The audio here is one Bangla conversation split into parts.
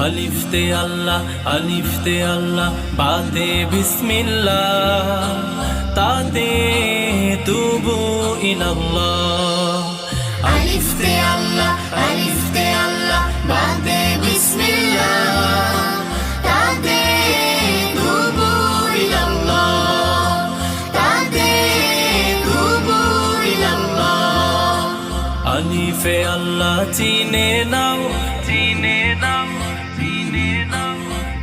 আলিফতে আল্লাহ, আলিফতে আল্লাহ, বাতে বিসমিল্লাহ, তাতে তুবু ইলাল্লাহ। আলিফতে আল্লাহ, আলিফতে আল্লাহ, বাতে বিসমিল্লাহ, তাতে তুবু ইলাল্লাহ, তাতে তুবু ইলাল্লাহ। আলিফে আল্লাহ চিনে নাও, চিনে নাও, চিনে নাও,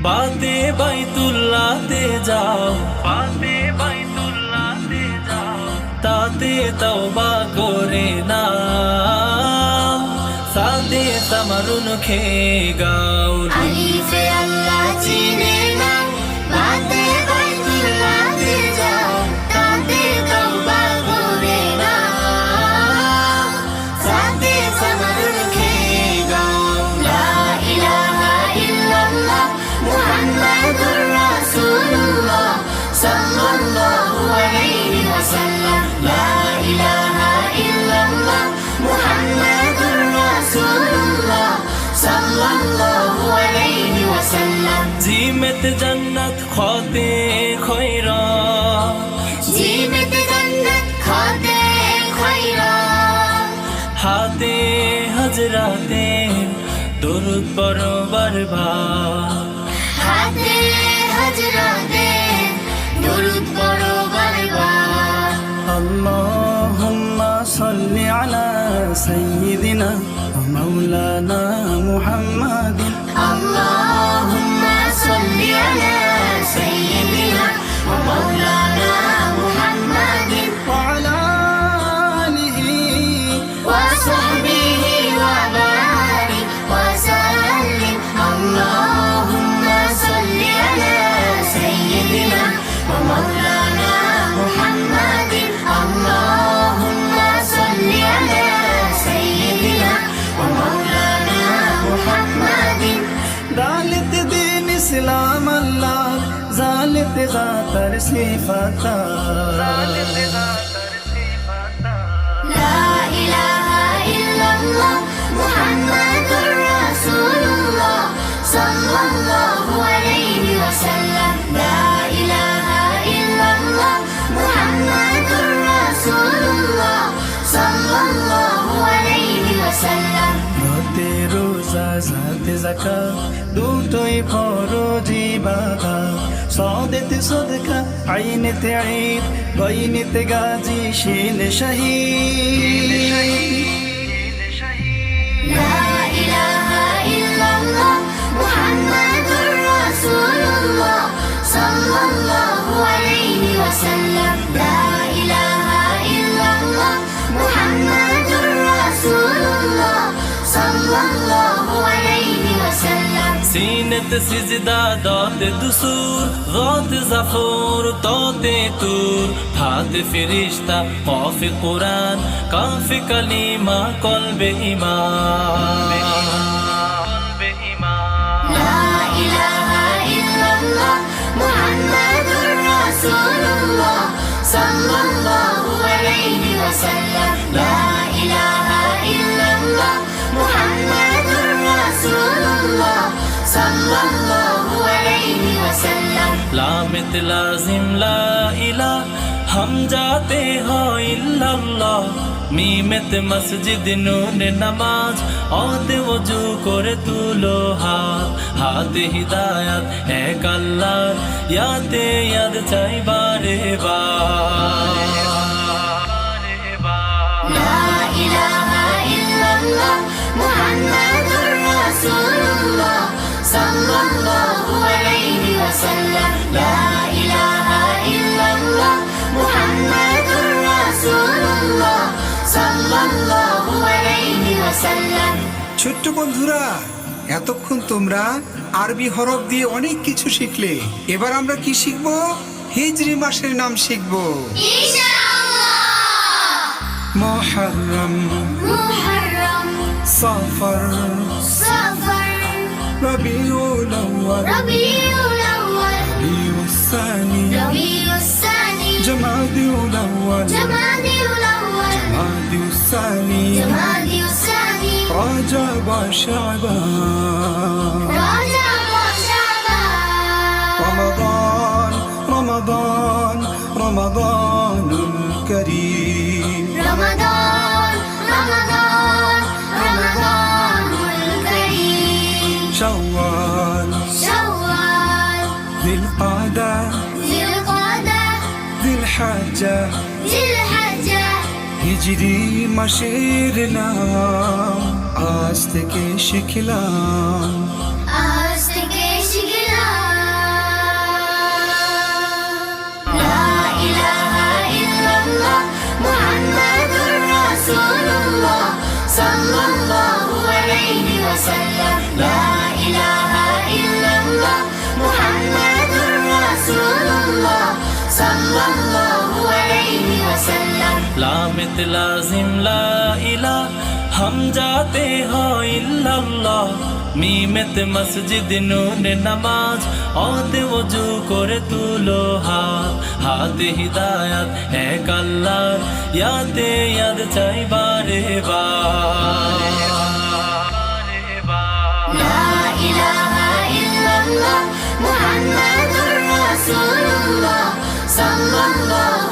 বাতে বাইতুল্লাহতে যাও, বাতে বাইতুল্লাহতে যাও, তাতে তওবা করে নাও, সাদে তামারুন খেয়ে গাও। আলিফে আল্লাহ চিনে নাও, বাতে বাইতুল্লাহতে যাও, তাতে তওবা করে নাও, সাদে তামারুন খেয়ে গাও। লা ইলাহা ইল্লাল্লাহ মুহাম্মাদুর রাসূলুল্লাহ সাল্লাল্লাহু আলাইহি ওয়াসাল্লাম। লা ইলাহা ইল্লাল্লাহ মুহাম্মাদুর রাসূলুল্লাহ সাল্লাল্লাহু আলাইহি ওয়াসাল্লাম। জিমেত জান্নাত খতে খয়রা, জিমেত জান্নাত খাতে খয়রা, হাতে হজরাতে দরুদ পড়ো বারবার, হাতে হজরাতে দরুদ পড়ো বারবার। আল্লাহুম্মা সাল্লি আলা সাইয়্যিদিনা ওয়া মাওলানা মুহাম্মাদিন। আল্লাহুম্মা সাল্লি আলা সাইয়্যিদিনা ওয়া মাওলানা মুহাম্মাদিন ওয়া আলা আলিহি ওয়া সাহবিহি ওয়া বারিক ওয়া সাল্লিম। আল্লাহুম্মা সাল্লি আলা সাইয়্যিদিনা ওয়া মাওলানা মুহাম্মাদিন। আল্লাহুম্মা সাল্লি আলা সাইয়্যিদিনা ওয়া মাওলানা মুহাম্মাদিন। দালিত দিন ইসলাম আল্লাহ, জালিত জাতার সিফাতা, লা ইলাহা ইল্লাল্লাহ মুহাম্মাদুর রাসূলুল্লাহ সাল্লাল্লাহু আলাইহি ওয়াসাল্লাম। লা ইলাহা ইল্লাল্লাহ মুহাম্মাদুর রাসূলুল্লাহ সাল্লাল্লাহু আলাইহি ওয়াসাল্লাম। রাতে রোজা জাতে যাকাত দুটোই ফরজ ইবাদত, সাদেতে সদকা আইনেতে ঈদ, বাইনেতে গাজী শিল শহীদ। লা ইলাহা ইল্লাল্লাহ মুহাম্মাদুর রাসূলুল্লাহ সাল্লাল্লাহু আলাইহি ওয়াসাল্লাম। লা ইলাহা ইল্লাল্লাহ মুহাম্মাদুর রাসূলুল্লাহ সাল্লাল্লাহু আলাইহি ওয়াসাল্লাম। সিনত সিজদা দাতে দুসুর, গাত জাফর তাতে তুর, ফাতে ফিরিস্তা কাফে কুরআন, কাফে কালিমা কলবে ঈমান। লা ইলাহা ইল্লাল্লাহ মুহাম্মাদুর রাসূলুল্লাহ সাল্লাল্লাহু আলাইহি ওয়াসাল্লাম। লা ইলাহা ইল্লাল্লাহ মুহাম্মাদুর রাসূলুল্লাহ সাল্লাল্লাহু আলাইহি ওয়াসাল্লাম। লামিত লাজিম লা ইলাহ, হামজাতে হয় ইল্লাল্লাহ, মিমেত মসজিদ নুন নামাজ, অদে ওযু করে তুলো হাত, হাতে হিদায়াত এক আল্লাহ, ইয়াতে ইয়াদ চাই বারে বার। লা ইলাহা ইল্লাল্লাহ মুহাম্মাদুর রাসূলুল্লাহ সাল্লাল্লাহু আলাইহি ওয়াসাল্লাম। লা ইলাহা ইল্লাল্লাহ মুহাম্মাদুর রাসূলুল্লাহ সাল্লাল্লাহু আলাইহি ওয়াসাল্লাম। ছোট্ট বন্ধুরা, এতক্ষণ তোমরা আরবি হরফ দিয়ে অনেক কিছু শিখলে। এবার আমরা কি শিখবো? হিজরি মাসের নাম শিখবো। ইনশাআল্লাহ। মুহররম, মুহররম, সফর, সফর, রবিউল আউয়াল, রবিউল আউয়াল, রবিউস সানি, রবিউস সানি, জামাদিউল আউয়াল, জামাদিউল আউয়াল, জামাদিউস সানি, জামাদিউস সানি, رجب وشعبان رجب وشعبان رمضان رمضان رمضان الكريم رمضان رمضان رمضان الكريم شوال شوال ذي القعدة ذي القعدة ذي الحجة ذي الحجة হিজরি মাসের নাম আজ থেকে শিখলাম আজ থেকে শিখলাম লা ইলাহা ইল্লাল্লাহ মুহাম্মাদুর রাসূলুল্লাহ সাল্লাল্লাহু আলাইহি ওয়াসাল্লাম লা ইলাহা ইল্লাল্লাহ মুহাম্মাদুর রাসূলুল্লাহ সাল্লাল্লাহু আলাইহি ওয়াসাল্লাম लामित लाजिम ला इला हम जाते हैं इल्लल्लाह मीमत मस्जिद नून नमाज औते वजू करे तुलो हाथ हिदायत है कल्लार यादे याद चाई बारे बार لا إله إلا الله محمد رسول الله صلى الله